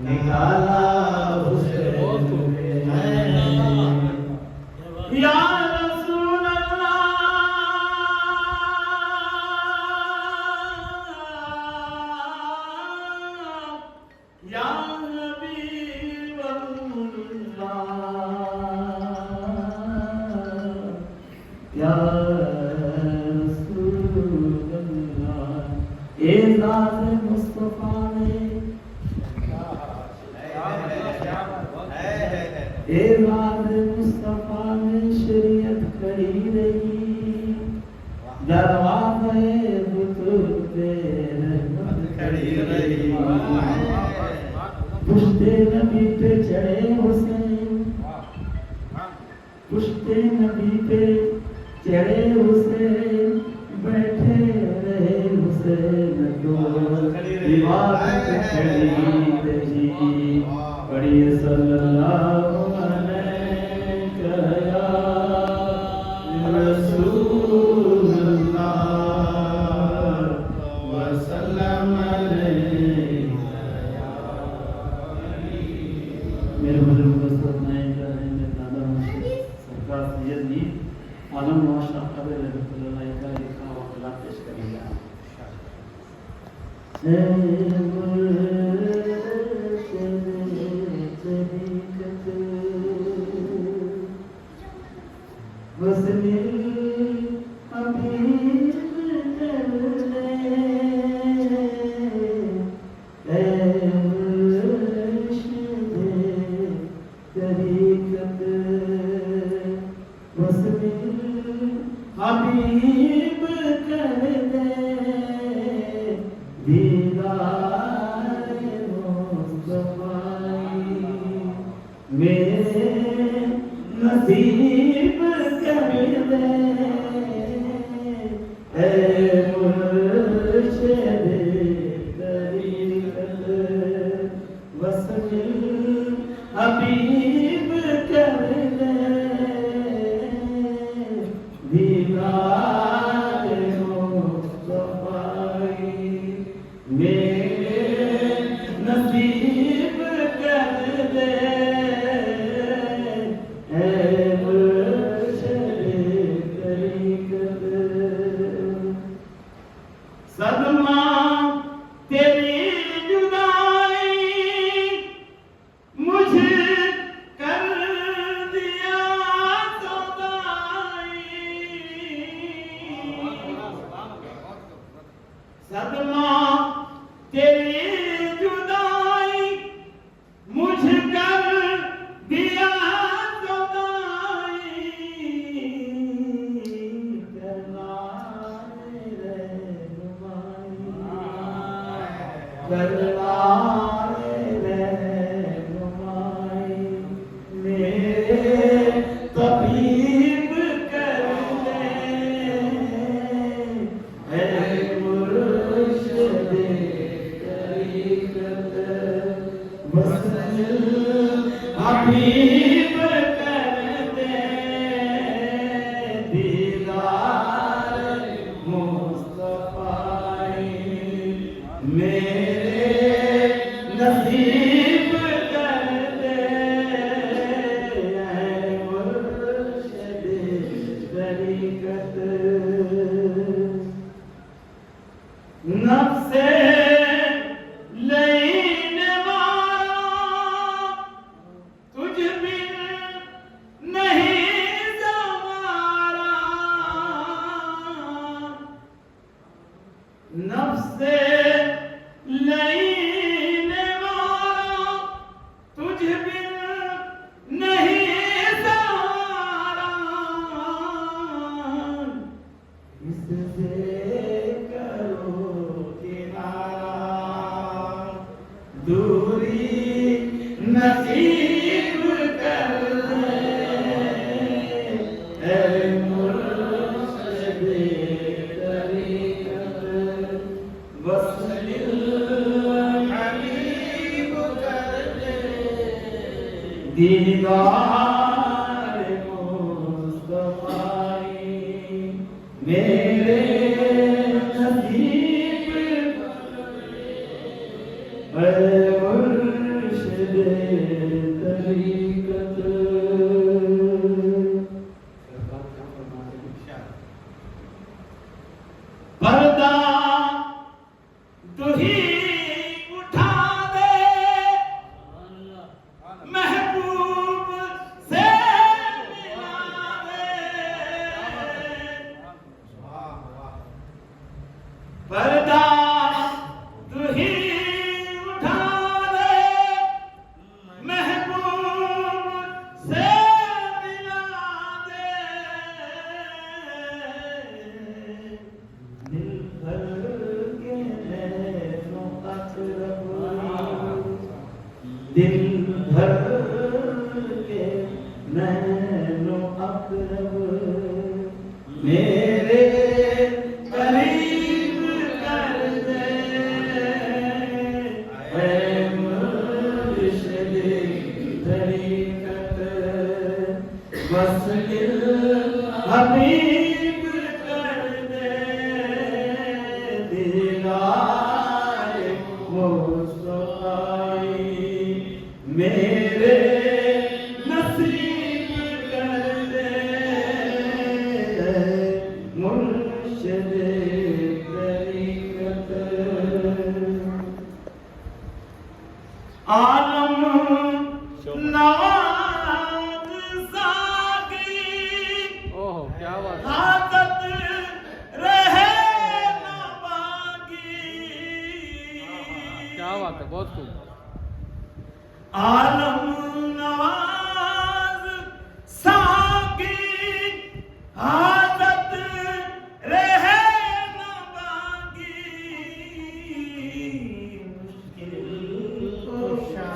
निकाला उसे या रसूल अल्लाह या हबीब अल्लाह या रसूल अल्लाह ए ज़ात मुस्तफा ने ए ज़ात मुस्तफा ने शरीयत करी रही दरवाज़े बुजुर्गे रहमत खड़ी रही पुश्ते नबी पे चढ़े हुसैन पुश्ते नबी पे चढ़े हुसैन बैठे रहे हुसैन दो दीवार पे खड़ी रही पढ़िए सल्लल्लाहु अलैहि या रसूलल्लाह वसल्लम अलैहि मेरे बुजुर्ग सदनाए जाने में दादा मुर्शिद सरकार सैयद जी आलम नवाज कबीर रहमतुल्लाह का लिखा हुआ कलाम पेश करेंगे हबीब कर दे दीदार मुस्तफाई मेरे नसीब कर दे ऐ मुर्शिद तरीक़त वस्ल हबीब कर दे दीदार मुस्तफाई मेरे नसीब कर दे ऐ मुर्शिद तरीक़त सदमा तेरी जुदाई मुझे कर दिया सदमा तेरी जुदाई मुझ कर दिया जुदाई करना रे नुमाई मेरे तबीब कर दे ऐ मुर्शिद तरीक़त वस्ल हबीब कर दे दीदार मुस्तफाई मेरे नसीब कर दे ऐ मुर्शिद तरीक़त नफ्से लेने वाला तुझ बिन नहीं संवारा नफ्से लेने वाला तुझ बिन नहीं संवारा इससे दूरी नसीब कर दे ऐ मुर्शिद तरीक़त वस्ल हबीब कर दे दीदार मुस्तफाई मेरे नसीब कर दे नैनो अकरब मेरे करीब कर दे ऐ मुर्शिद तरीकत वस्ल हबीब कर दे दीदार मुस्तफाई मेरे नसीब कर दे मुर्शिद तरीकत आलम नवाज साकी ओहो क्या बात है। आदत रहे न बाकी क्या बात है, बहुत खूब। आलम नवाज साकी आदत रहे न बाकी मुश्किल कुशा